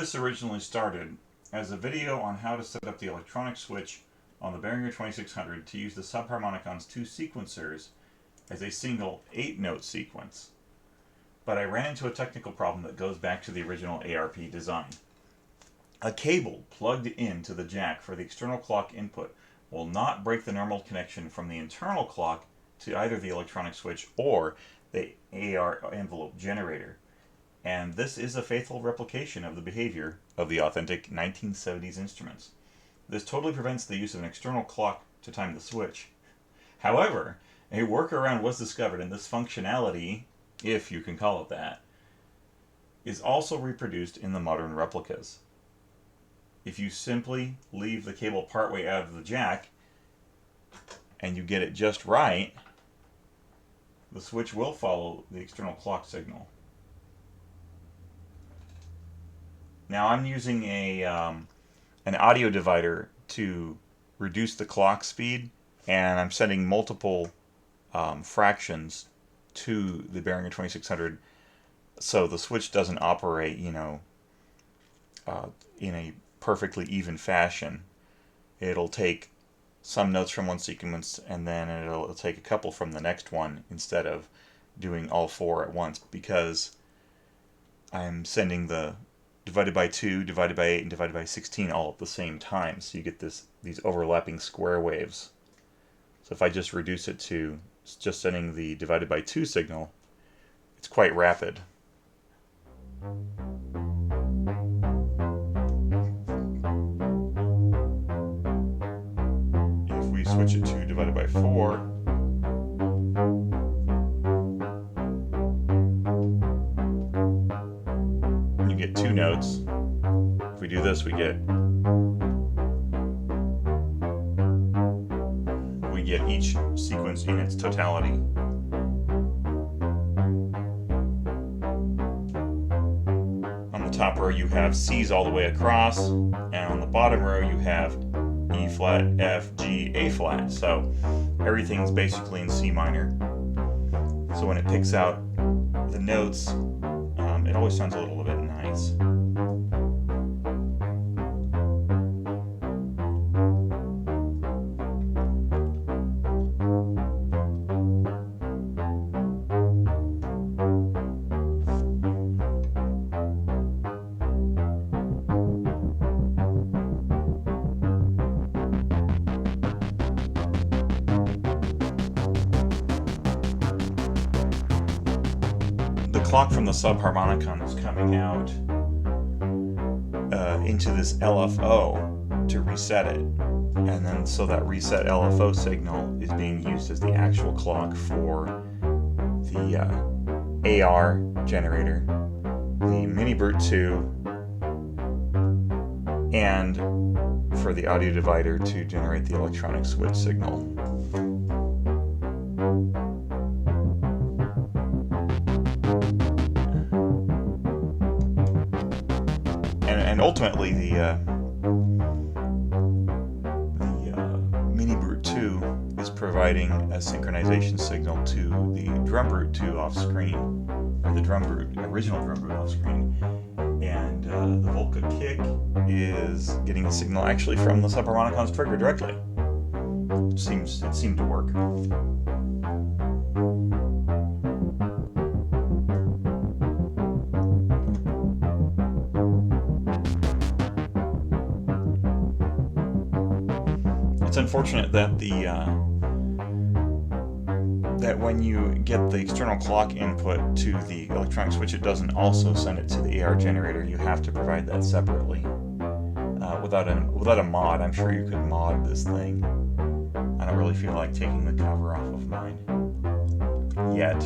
This originally started as a video on how to set up the electronic switch on the Behringer 2600 to use the Subharmonicon's two sequencers as a single 8-note sequence. But I ran into a technical problem that goes back to the original ARP design. A cable plugged into the jack for the external clock input will not break the normal connection from the internal clock to either the electronic switch or the AR envelope generator. And this is a faithful replication of the behavior of the authentic 1970s instruments. This totally prevents the use of an external clock to time the switch. However, a workaround was discovered, and this functionality, if you can call it that, is also reproduced in the modern replicas. If you simply leave the cable partway out of the jack and you get it just right, the switch will follow the external clock signal. Now I'm using an audio divider to reduce the clock speed, and I'm sending multiple fractions to the Behringer 2600 so the switch doesn't operate, in a perfectly even fashion. It'll take some notes from one sequence and then it'll take a couple from the next one instead of doing all four at once, because I'm sending the divided by 2, divided by 8, and divided by 16 all at the same time, so you get these overlapping square waves. So if I just reduce it to just sending the divided by 2 signal, it's quite rapid. If we switch it to divided by 4, you get 2 notes. If we do this, we get each sequence in its totality. On the top row you have C's all the way across, and on the bottom row you have E flat, F, G, A flat. So everything's basically in C minor. So when it picks out the notes, it always sounds a little bit nice. The clock from the Subharmonicon is coming out into this LFO to reset it, and then so that reset LFO signal is being used as the actual clock for the AR generator, the Minibird 2, and for the audio divider to generate the electronic switch signal. And ultimately, the Minibird 2 is providing a synchronization signal to the Drumbird 2 off screen, or the original Drumbird off screen, and the Volca kick is getting a signal actually from the Subharmonicon's trigger directly. It seemed to work. It's unfortunate that that when you get the external clock input to the electronic switch, it doesn't also send it to the AR generator. You have to provide that separately. Without a mod, I'm sure you could mod this thing. I don't really feel like taking the cover off of mine yet.